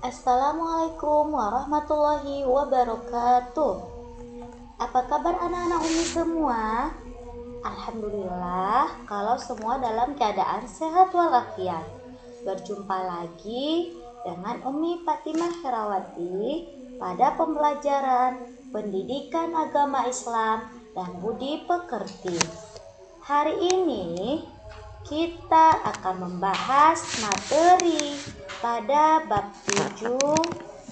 Assalamualaikum warahmatullahi wabarakatuh. Apa kabar anak-anak Umi semua? Alhamdulillah kalau semua dalam keadaan sehat walafiat. Berjumpa lagi dengan Umi Fatimah Herawati pada pembelajaran pendidikan agama Islam dan budi pekerti. Hari ini kita akan membahas materi pada bab 7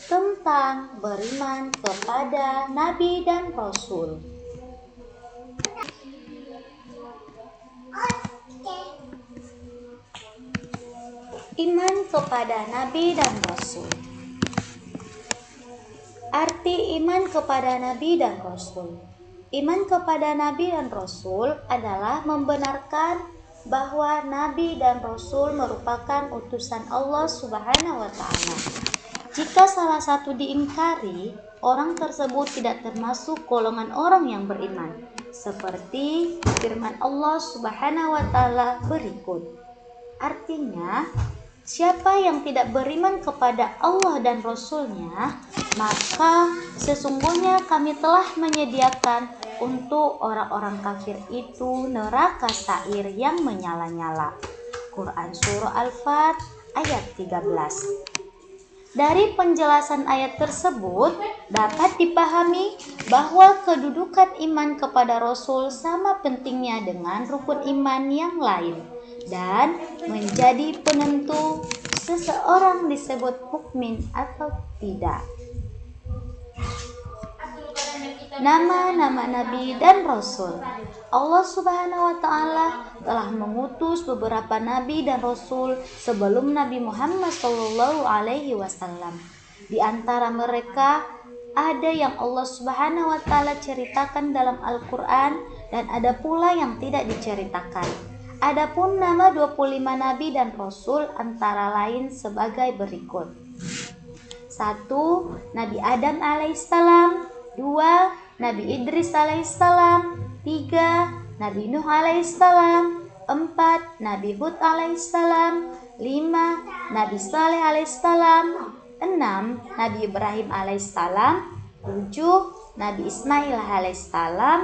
tentang beriman kepada Nabi dan Rasul. Iman kepada Nabi dan Rasul. Arti iman kepada Nabi dan Rasul. Iman kepada Nabi dan Rasul adalah membenarkan bahwa Nabi dan Rasul merupakan utusan Allah Subhanahu wa Ta'ala. Jika salah satu diingkari, orang tersebut tidak termasuk golongan orang yang beriman, seperti firman Allah Subhanahu wa Ta'ala berikut. Artinya, siapa yang tidak beriman kepada Allah dan Rasul-Nya, maka sesungguhnya kami telah menyediakan untuk orang-orang kafir itu neraka sa'ir yang menyala-nyala. Quran Surah Al-Fat ayat 13. Dari penjelasan ayat tersebut dapat dipahami bahwa kedudukan iman kepada Rasul sama pentingnya dengan rukun iman yang lain dan menjadi penentu seseorang disebut mukmin atau tidak. Nama-nama Nabi dan Rasul. Allah Subhanahu wa Ta'ala telah mengutus beberapa Nabi dan Rasul sebelum Nabi Muhammad Sallallahu Alaihi Wasallam. Di antara mereka ada yang Allah Subhanahu wa Ta'ala ceritakan dalam Al-Quran dan ada pula yang tidak diceritakan. Adapun nama 25 Nabi dan Rasul antara lain sebagai berikut. 1. Nabi Adam alaihissalam. 2. Nabi Idris alaihissalam. 3. Nabi Nuh alaihissalam. 4. Nabi Hud alaihissalam. 5. Nabi Saleh alaihissalam. 6. Nabi Ibrahim alaihissalam. 7. Nabi Ismail alaihissalam.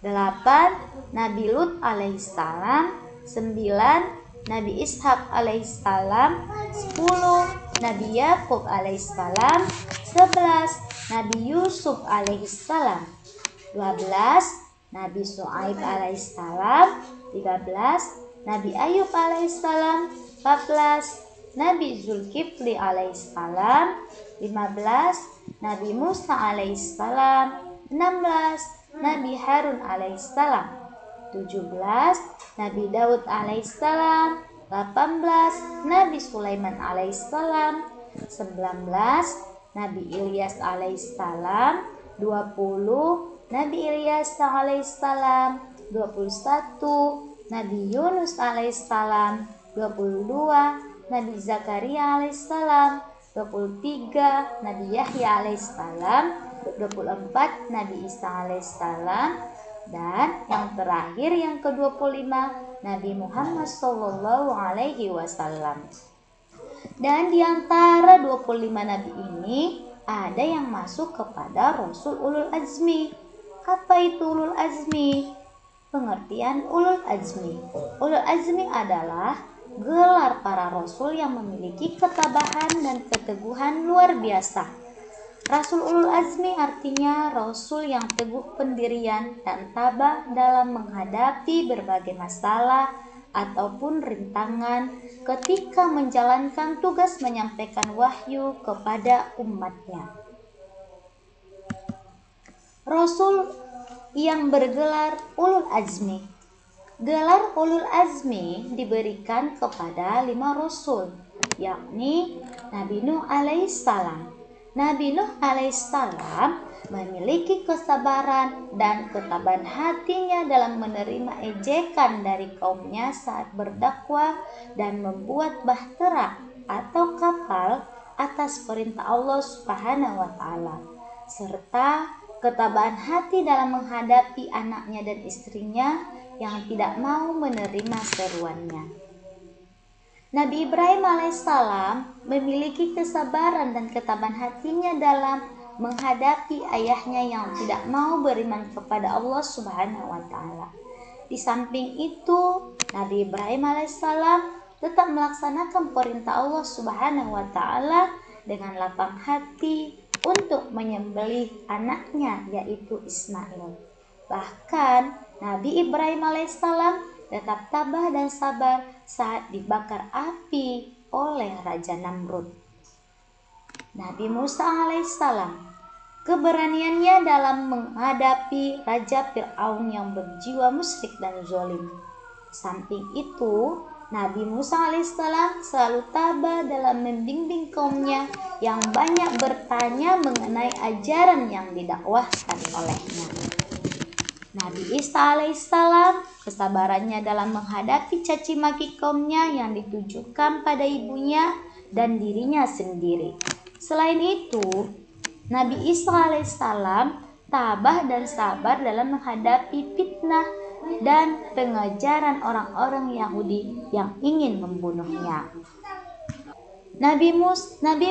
8. Nabi Lut alaihissalam. 9. Nabi Ishak alaihissalam. 10. Nabi Yakub alaihissalam. 11. Nabi Yusuf alaihissalam. 12. Nabi Shu'aib alaihissalam. 13. Nabi Ayub alaihissalam. 14. Nabi Zulkifli alaihissalam. 15. Nabi Musa alaihissalam. 16. Nabi Harun alaihissalam. 17. Nabi Daud alaihissalam. 18. Nabi Sulaiman alaihissalam. 19. Nabi Ilyas alaihissalam. 20. Nabi Ilyas alaihissalam. 21. Nabi Yunus alaihissalam. 22. Nabi Zakaria alaihissalam. 23. Nabi Yahya alaihissalam. 24. Nabi Isa alaihissalam. Dan yang terakhir yang ke-25 Nabi Muhammad Sallallahu Alaihi Wasallam. Dan di antara 25 nabi ini ada yang masuk kepada Rasul Ulul Azmi. Apa itu Ulul Azmi? Pengertian Ulul Azmi. Ulul Azmi adalah gelar para rasul yang memiliki ketabahan dan keteguhan luar biasa. Rasul Ulul Azmi artinya rasul yang teguh pendirian dan tabah dalam menghadapi berbagai masalah ataupun rintangan ketika menjalankan tugas menyampaikan wahyu kepada umatnya. Rasul yang bergelar Ulul Azmi. Gelar Ulul Azmi diberikan kepada 5 rasul, yakni Nabi Nuh alaihissalam. Nabi Nuh alaihissalam memiliki kesabaran dan ketabahan hatinya dalam menerima ejekan dari kaumnya saat berdakwah dan membuat bahtera atau kapal atas perintah Allah Subhanahu wa Ta'ala, serta ketabahan hati dalam menghadapi anaknya dan istrinya yang tidak mau menerima seruannya. Nabi Ibrahim alaihissalam memiliki kesabaran dan ketabahan hatinya dalam menghadapi ayahnya yang tidak mau beriman kepada Allah Subhanahu wa taala. Di samping itu, Nabi Ibrahim alaihissalam tetap melaksanakan perintah Allah Subhanahu wa taala dengan lapang hati untuk menyembelih anaknya yaitu Ismail. Bahkan Nabi Ibrahim alaihissalam tetap tabah dan sabar saat dibakar api oleh Raja Namrud. Nabi Musa alaihissalam, keberaniannya dalam menghadapi Raja Fir'aun yang berjiwa musyrik dan zalim. Samping itu, Nabi Musa alaihissalam selalu tabah dalam membimbing kaumnya yang banyak bertanya mengenai ajaran yang didakwahkan olehnya. Nabi Isa alaihissalam, kesabarannya dalam menghadapi caci maki kaumnya yang ditujukan pada ibunya dan dirinya sendiri. Selain itu, Nabi Isa alaihissalam tabah dan sabar dalam menghadapi fitnah dan pengajaran orang-orang Yahudi yang ingin membunuhnya. Nabi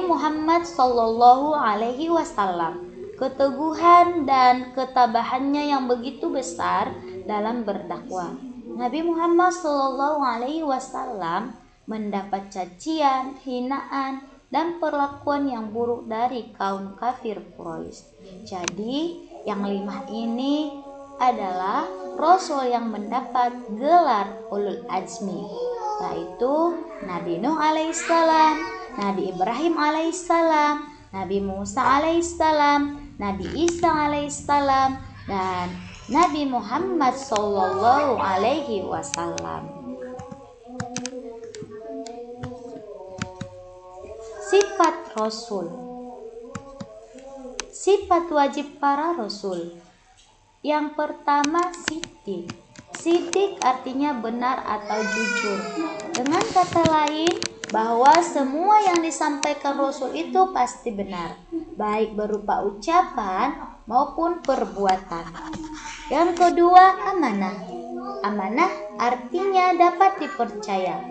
Muhammad Sallallahu Alaihi Wasallam, keteguhan dan ketabahannya yang begitu besar dalam berdakwah. Nabi Muhammad Sallallahu Alaihi Wasallam mendapat cacian, hinaan, dan perlakuan yang buruk dari kaum kafir Quraisy. Jadi, yang 5 ini adalah Rasul yang mendapat gelar Ulul Azmi, yaitu Nabi Nuh alaihissalam, Nabi Ibrahim alaihissalam, Nabi Musa alaihissalam, Nabi Isa alaihissalam, dan Nabi Muhammad sallallahu alaihi wasallam. Sifat Rasul. Sifat wajib para Rasul. Yang pertama, sidik. Sidik artinya benar atau jujur. Dengan kata lain, bahwa semua yang disampaikan Rasul itu pasti benar, baik berupa ucapan maupun perbuatan. Yang kedua, amanah. Amanah artinya dapat dipercaya.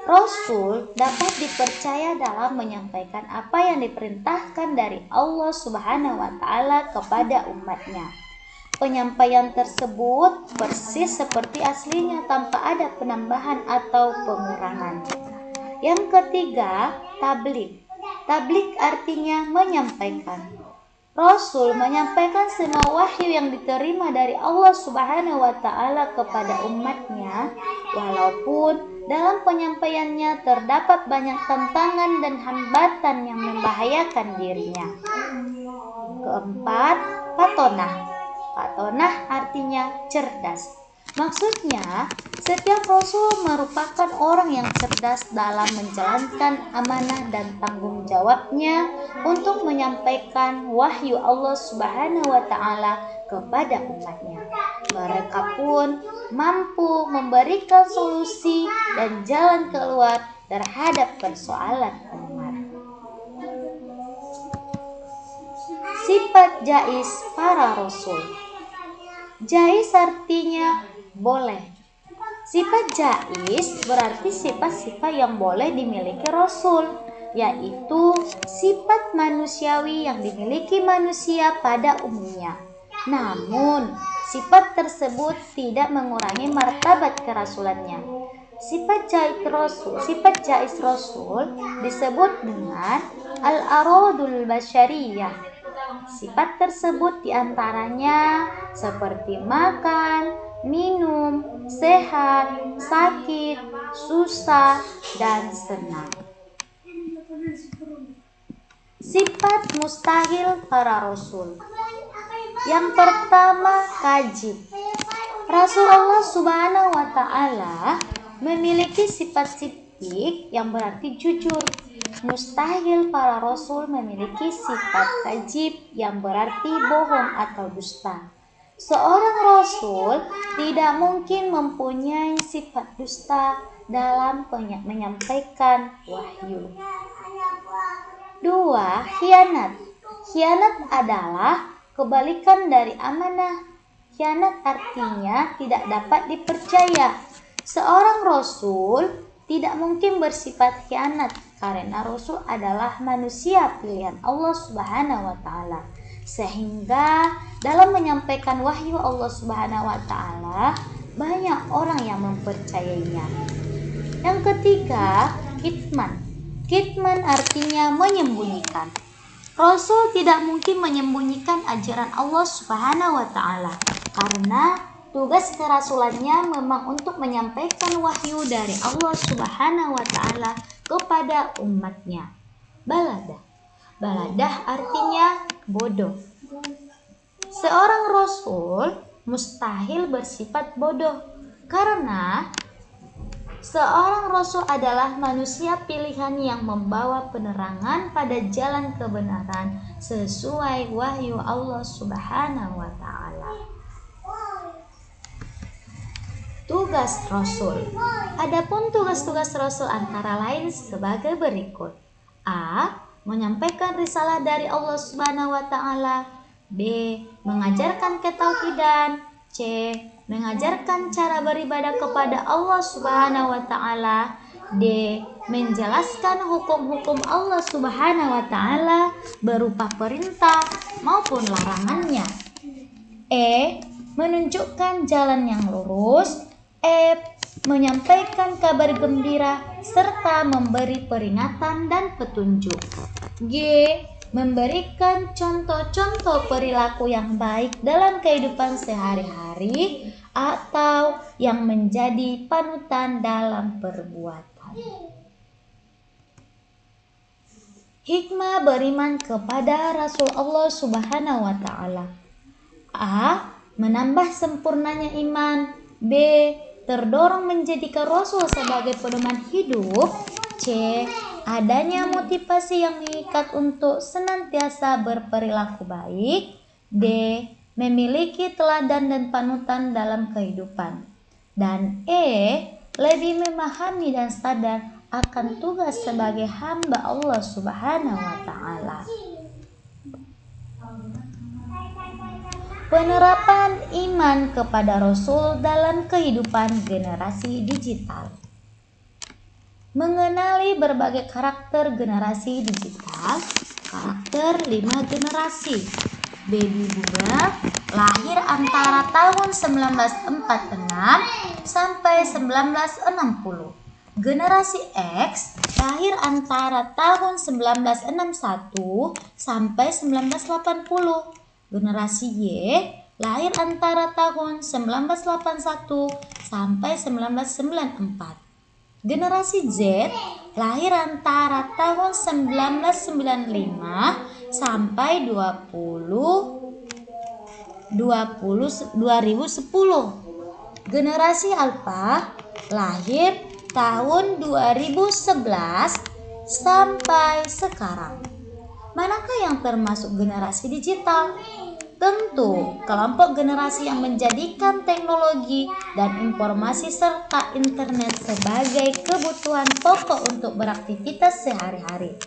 Rasul dapat dipercaya dalam menyampaikan apa yang diperintahkan dari Allah Subhanahu wa taala kepada umatnya. Penyampaian tersebut persis seperti aslinya tanpa ada penambahan atau pengurangan. Yang ketiga, tabligh. Tabligh artinya menyampaikan. Rasul menyampaikan semua wahyu yang diterima dari Allah Subhanahu wa taala kepada umatnya, walaupun dalam penyampaiannya terdapat banyak tantangan dan hambatan yang membahayakan dirinya. Keempat, patonah. Patonah artinya cerdas. Maksudnya, setiap Rasul merupakan orang yang cerdas dalam menjalankan amanah dan tanggung jawabnya untuk menyampaikan wahyu Allah Subhanahu wa taala kepada umatnya. Mereka pun mampu memberikan solusi dan jalan keluar terhadap persoalan umat. Sifat jais para Rasul. Jais artinya boleh. Sifat jais berarti sifat-sifat yang boleh dimiliki Rasul, yaitu sifat manusiawi yang dimiliki manusia pada umumnya. Namun, sifat tersebut tidak mengurangi martabat kerasulannya. Sifat jais Rasul disebut dengan al-aradul basyariyah. Sifat tersebut diantaranya seperti makan, minum, sehat, sakit, susah, dan senang. Sifat mustahil para Rasul. Yang pertama, kadzib. Rasulullah Subhanahu wa taala memiliki sifat sidik yang berarti jujur. Mustahil para Rasul memiliki sifat kadzib yang berarti bohong atau dusta. Seorang Rasul tidak mungkin mempunyai sifat dusta dalam menyampaikan wahyu. 2. Khianat. Khianat adalah kebalikan dari amanah. Khianat artinya tidak dapat dipercaya. Seorang Rasul tidak mungkin bersifat khianat karena Rasul adalah manusia pilihan Allah Subhanahu wa taala. Sehingga dalam menyampaikan wahyu Allah Subhanahu wa taala banyak orang yang mempercayainya. Yang ketiga, kitman. Kitman artinya menyembunyikan. Rasul tidak mungkin menyembunyikan ajaran Allah Subhanahu wa taala karena tugas kerasulannya memang untuk menyampaikan wahyu dari Allah Subhanahu wa taala kepada umatnya. Baladah. Baladah artinya bodoh. Seorang rasul mustahil bersifat bodoh karena seorang rasul adalah manusia pilihan yang membawa penerangan pada jalan kebenaran sesuai wahyu Allah Subhanahu wa taala. Tugas Rasul. Adapun tugas-tugas Rasul antara lain sebagai berikut. A. Menyampaikan risalah dari Allah Subhanahu wa taala. B. Mengajarkan ketauhidan. C. Mengajarkan cara beribadah kepada Allah Subhanahu wa taala. D. Menjelaskan hukum-hukum Allah Subhanahu wa taala berupa perintah maupun larangannya. E. Menunjukkan jalan yang lurus. F. Menyampaikan kabar gembira serta memberi peringatan dan petunjuk. G. Memberikan contoh-contoh perilaku yang baik dalam kehidupan sehari-hari atau yang menjadi panutan dalam perbuatan. Hikmah beriman kepada Rasul Allah Subhanahu wa taala. A. Menambah sempurnanya iman. B. Terdorong menjadikan Rasul sebagai pedoman hidup. C. Adanya motivasi yang mengikat untuk senantiasa berperilaku baik. D. Memiliki teladan dan panutan dalam kehidupan. Dan E. Lebih memahami dan sadar akan tugas sebagai hamba Allah Subhanahu wa taala. Penerapan iman kepada Rasul dalam kehidupan generasi digital. Mengenali berbagai karakter generasi digital. Karakter 5 generasi. Baby Boomer lahir antara tahun 1946 sampai 1960. Generasi X lahir antara tahun 1961 sampai 1980. Generasi Y lahir antara tahun 1981 sampai 1994. Generasi Z lahir antara tahun 1995 sampai 2010. Generasi Alpha lahir tahun 2011 sampai sekarang. Manakah yang termasuk generasi digital? Tentu kelompok generasi yang menjadikan teknologi dan informasi serta internet sebagai kebutuhan pokok untuk beraktivitas sehari-hari,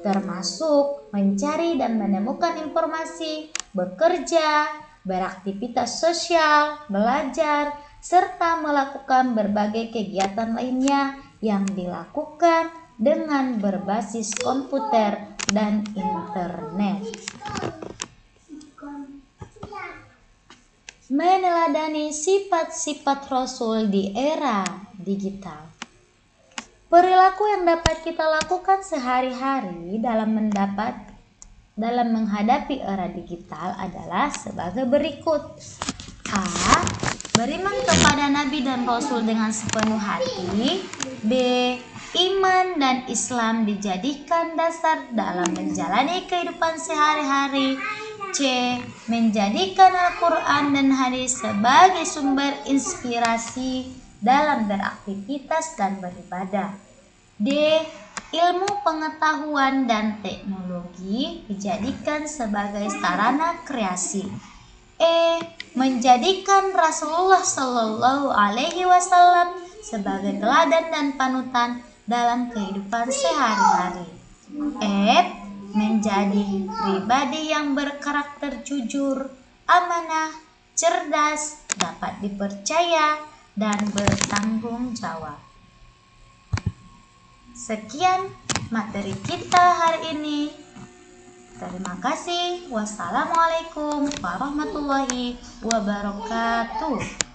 termasuk mencari dan menemukan informasi, bekerja, beraktivitas sosial, belajar, serta melakukan berbagai kegiatan lainnya yang dilakukan dengan berbasis komputer dan internet. Meneladani sifat-sifat Rasul di era digital. Perilaku yang dapat kita lakukan sehari-hari dalam menghadapi era digital adalah sebagai berikut. A. Beriman kepada Nabi dan Rasul dengan sepenuh hati. B. Iman dan Islam dijadikan dasar dalam menjalani kehidupan sehari-hari. C. Menjadikan Al-Quran dan hadis sebagai sumber inspirasi dalam beraktivitas dan beribadah. D. Ilmu pengetahuan dan teknologi dijadikan sebagai sarana kreasi. E. Menjadikan Rasulullah Shallallahu Alaihi Wasallam sebagai teladan dan panutan dalam kehidupan sehari-hari. F. Menjadi pribadi yang berkarakter jujur, amanah, cerdas, dapat dipercaya, dan bertanggung jawab. Sekian materi kita hari ini. Terima kasih. Wassalamualaikum warahmatullahi wabarakatuh.